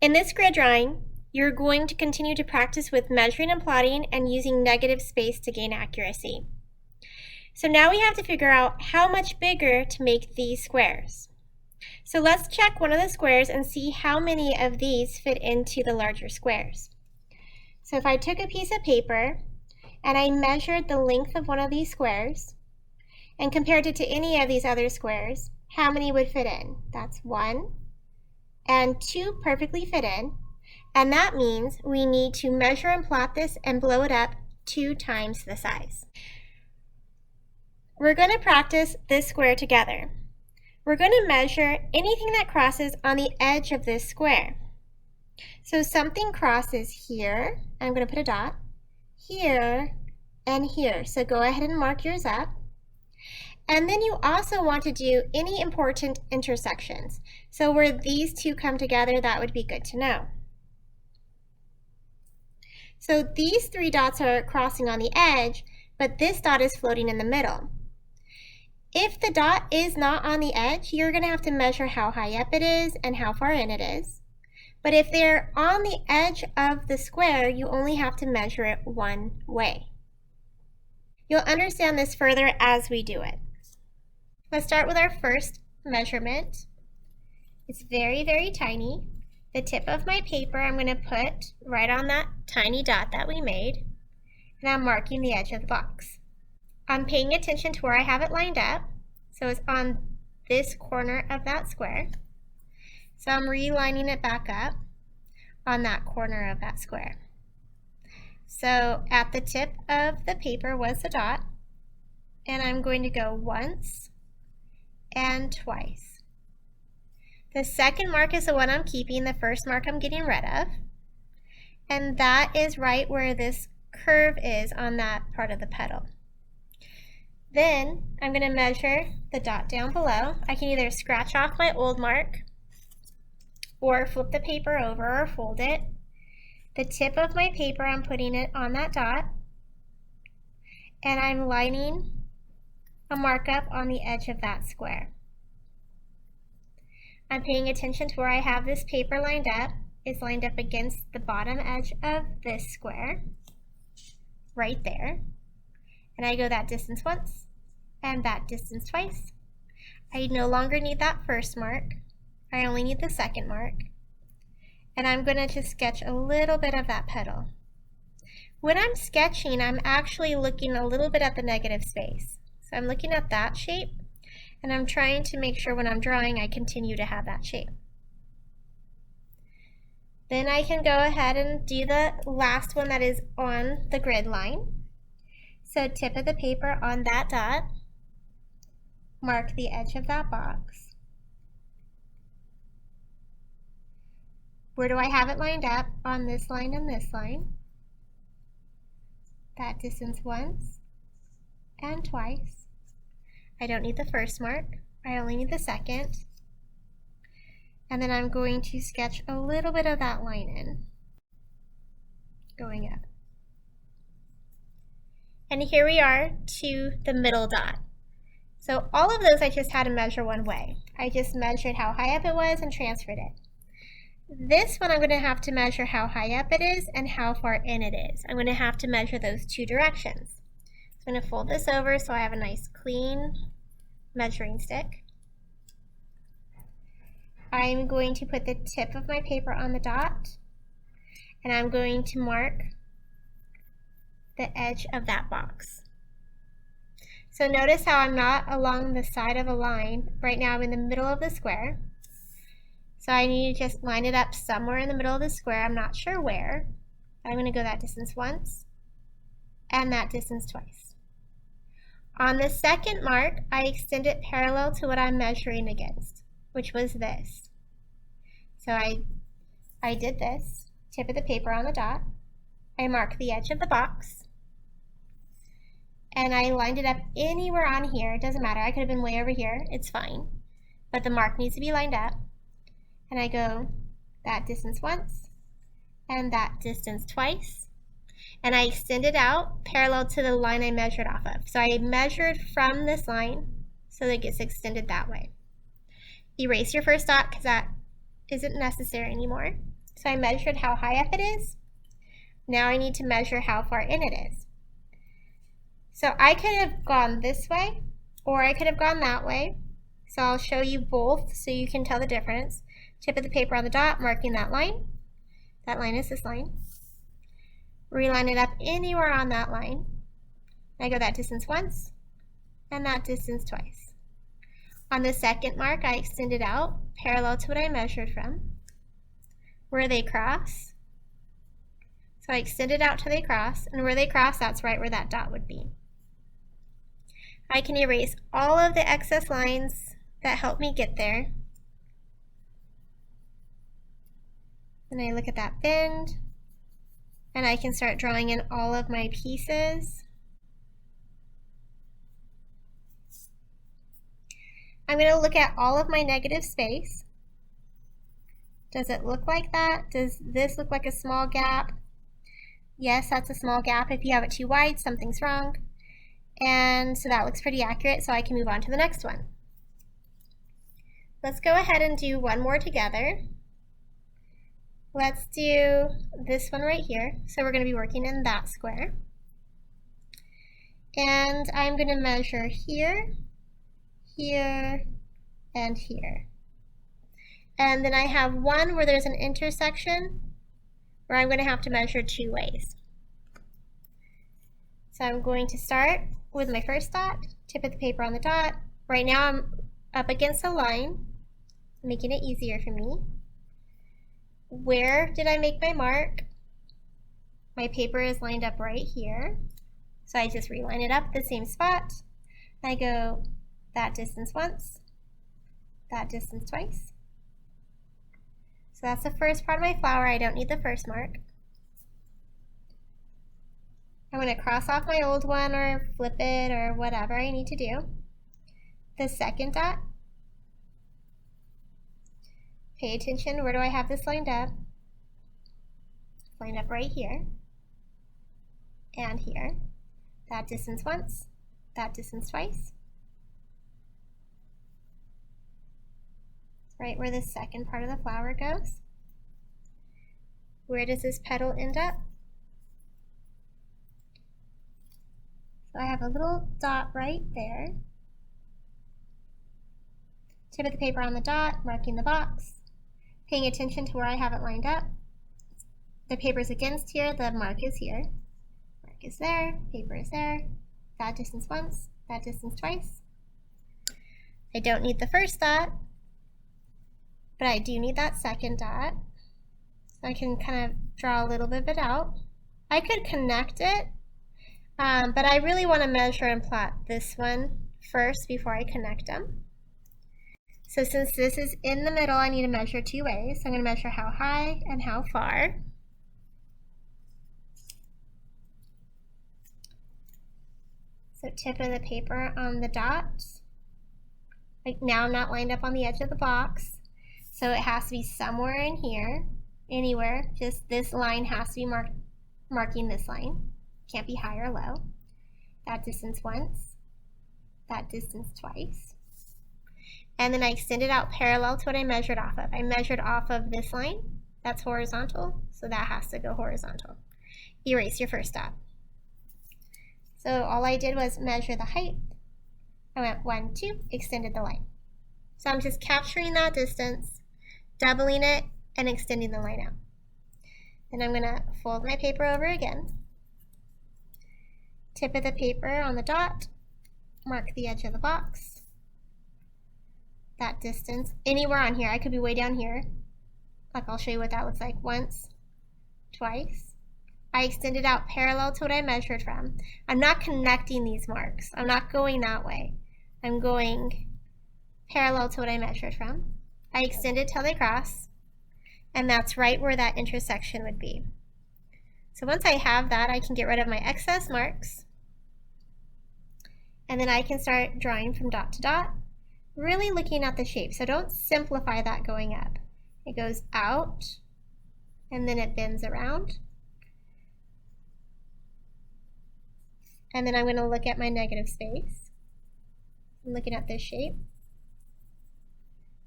In this grid drawing, you're going to continue to practice with measuring and plotting and using negative space to gain accuracy. So now we have to figure out how much bigger to make these squares. So let's check one of the squares and see how many of these fit into the larger squares. So if I took a piece of paper and I measured the length of one of these squares and compared it to any of these other squares, how many would fit in? That's 1 and 2 perfectly fit in, and that means we need to measure and plot this and blow it up 2 times the size. We're going to practice this square together. We're going to measure anything that crosses on the edge of this square. So something crosses here, I'm going to put a dot, here, and here. So go ahead and mark yours up. And then you also want to do any important intersections. So where these two come together, that would be good to know. So these 3 dots are crossing on the edge, but this dot is floating in the middle. If the dot is not on the edge, you're going to have to measure how high up it is and how far in it is. But if they're on the edge of the square, you only have to measure it one way. You'll understand this further as we do it. Let's start with our first measurement. It's very, very tiny. The tip of my paper I'm going to put right on that tiny dot that we made, and I'm marking the edge of the box. I'm paying attention to where I have it lined up, so it's on this corner of that square. So I'm relining it back up on that corner of that square. So at the tip of the paper was the dot, and I'm going to go once and twice. The second mark is the one I'm keeping, the first mark I'm getting rid of, and that is right where this curve is on that part of the petal. Then I'm going to measure the dot down below. I can either scratch off my old mark or flip the paper over or fold it. The tip of my paper, I'm putting it on that dot, and I'm lining a markup on the edge of that square. I'm paying attention to where I have this paper lined up. It's lined up against the bottom edge of this square, right there. And I go that distance once and that distance twice. I no longer need that first mark. I only need the second mark. And I'm going to just sketch a little bit of that petal. When I'm sketching, I'm actually looking a little bit at the negative space. So I'm looking at that shape, and I'm trying to make sure when I'm drawing I continue to have that shape. Then I can go ahead and do the last one that is on the grid line. So tip of the paper on that dot, mark the edge of that box. Where do I have it lined up? On this line and this line. That distance once and twice. I don't need the first mark, I only need the second. And then I'm going to sketch a little bit of that line in, going up. And here we are to the middle dot. So all of those I just had to measure one way. I just measured how high up it was and transferred it. This one I'm going to have to measure how high up it is and how far in it is. I'm going to have to measure those 2 directions. So I'm going to fold this over so I have a nice clean measuring stick. I'm going to put the tip of my paper on the dot, and I'm going to mark the edge of that box. So notice how I'm not along the side of a line. Right now I'm in the middle of the square. So I need to just line it up somewhere in the middle of the square. I'm not sure where. I'm going to go that distance once and that distance twice. On the second mark, I extend it parallel to what I'm measuring against, which was this. So I did this, tip of the paper on the dot. I mark the edge of the box, and I lined it up anywhere on here. It doesn't matter. I could have been way over here. It's fine. But the mark needs to be lined up. And I go that distance once and that distance twice. And I extend it out parallel to the line I measured off of. So I measured from this line so that it gets extended that way. Erase your first dot because that isn't necessary anymore. So I measured how high up it is. Now I need to measure how far in it is. So I could have gone this way, or I could have gone that way. So I'll show you both so you can tell the difference. Tip of the paper on the dot, marking that line. That line is this line. Reline it up anywhere on that line. I go that distance once, and that distance twice. On the second mark, I extend it out parallel to what I measured from. Where they cross, so I extend it out till they cross, and where they cross, that's right where that dot would be. I can erase all of the excess lines that help me get there. And I look at that bend, and I can start drawing in all of my pieces. I'm going to look at all of my negative space. Does it look like that? Does this look like a small gap? Yes, that's a small gap. If you have it too wide, something's wrong. And so that looks pretty accurate, so I can move on to the next one. Let's go ahead and do one more together. Let's do this one right here. So we're going to be working in that square. And I'm going to measure here, here, and here. And then I have one where there's an intersection where I'm going to have to measure two ways. So I'm going to start with my first dot, tip of the paper on the dot. Right now I'm up against a line, making it easier for me. Where did I make my mark? My paper is lined up right here. So I just reline it up the same spot. I go that distance once, that distance twice. So that's the first part of my flower. I don't need the first mark. I'm going to cross off my old one or flip it or whatever I need to do. The second dot. Pay attention, where do I have this lined up? Lined up right here and here. That distance once, that distance twice. Right where the second part of the flower goes. Where does this petal end up? So I have a little dot right there. Tip of the paper on the dot, marking the box, paying attention to where I have it lined up. The paper is against here, the mark is here. Mark is there, paper is there. That distance once, that distance twice. I don't need the first dot, but I do need that second dot. So I can kind of draw a little bit of it out. I could connect it, but I really want to measure and plot this one first before I connect them. So since this is in the middle, I need to measure two ways. So I'm going to measure how high and how far. So tip of the paper on the dots. Like now I'm not lined up on the edge of the box, so it has to be somewhere in here, anywhere. Just this line has to be marking this line. Can't be high or low. That distance once, that distance twice. And then I extend it out parallel to what I measured off of. I measured off of this line. That's horizontal, so that has to go horizontal. Erase your first dot. So all I did was measure the height. I went 1, 2, extended the line. So I'm just capturing that distance, doubling it, and extending the line out. Then I'm going to fold my paper over again. Tip of the paper on the dot, mark the edge of the box. That distance, anywhere on here, I could be way down here. Like I'll show you what that looks like. Once, twice. I extended out parallel to what I measured from. I'm not connecting these marks. I'm not going that way. I'm going parallel to what I measured from. I extend it till they cross, and that's right where that intersection would be. So once I have that, I can get rid of my excess marks, and then I can start drawing from dot to dot, really looking at the shape. So don't simplify that going up. It goes out, and then it bends around. And then I'm going to look at my negative space. I'm looking at this shape.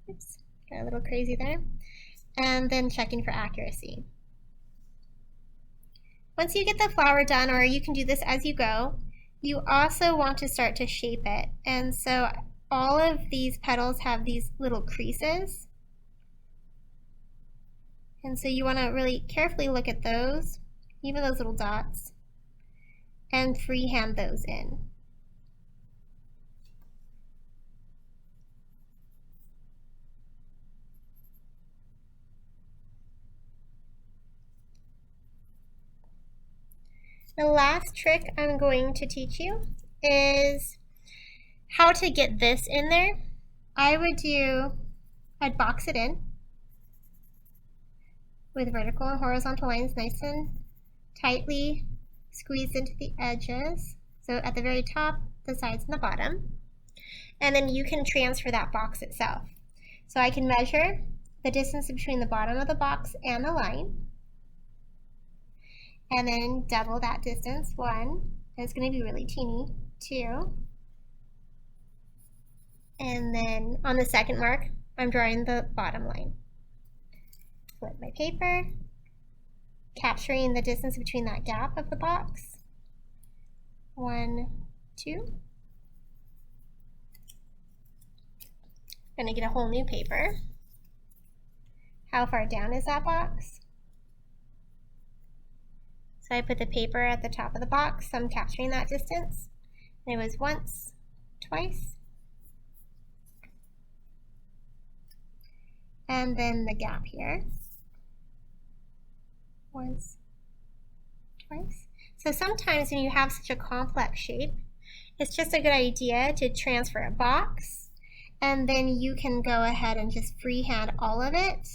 Oops, got a little crazy there. and then checking for accuracy. Once you get the flower done, or you can do this as you go, you also want to start to shape it. And so all of these petals have these little creases. And so you want to really carefully look at those, even those little dots, and freehand those in. The last trick I'm going to teach you is how to get this in there. I'd box it in with vertical and horizontal lines nice and tightly squeezed into the edges. So at the very top, the sides and the bottom. And then you can transfer that box itself. So I can measure the distance between the bottom of the box and the line. And then double that distance, 1, and it's going to be really teeny, 2. And then on the second mark, I'm drawing the bottom line. Flip my paper, capturing the distance between that gap of the box, 1, 2. I'm going to get a whole new paper. How far down is that box? So I put the paper at the top of the box, so I'm capturing that distance. And it was once, twice, and then the gap here. Once, twice. So sometimes when you have such a complex shape, it's just a good idea to transfer a box, and then you can go ahead and just freehand all of it.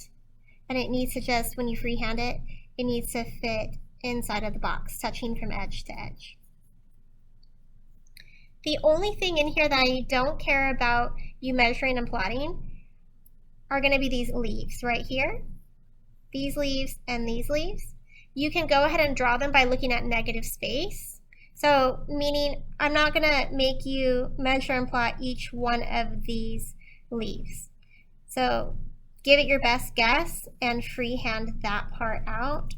And it needs to just, when you freehand it, it needs to fit inside of the box, touching from edge to edge. The only thing in here that I don't care about you measuring and plotting are going to be these leaves right here. These leaves and these leaves. You can go ahead and draw them by looking at negative space. So meaning I'm not going to make you measure and plot each one of these leaves. So give it your best guess and freehand that part out.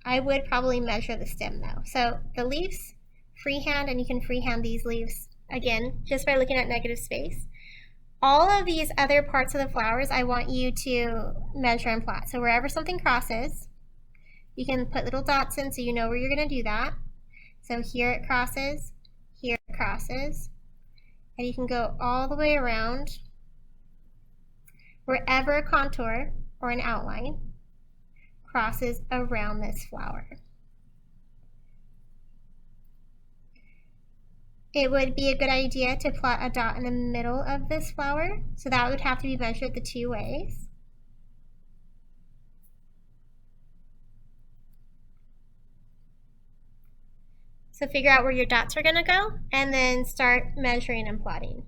I would probably measure the stem though. So the leaves, freehand, and you can freehand these leaves again just by looking at negative space. All of these other parts of the flowers I want you to measure and plot. So wherever something crosses, you can put little dots in so you know where you're going to do that. So here it crosses, here it crosses, and you can go all the way around wherever a contour or an outline crosses around this flower. It would be a good idea to plot a dot in the middle of this flower, so that would have to be measured the 2 ways. So figure out where your dots are going to go and then start measuring and plotting.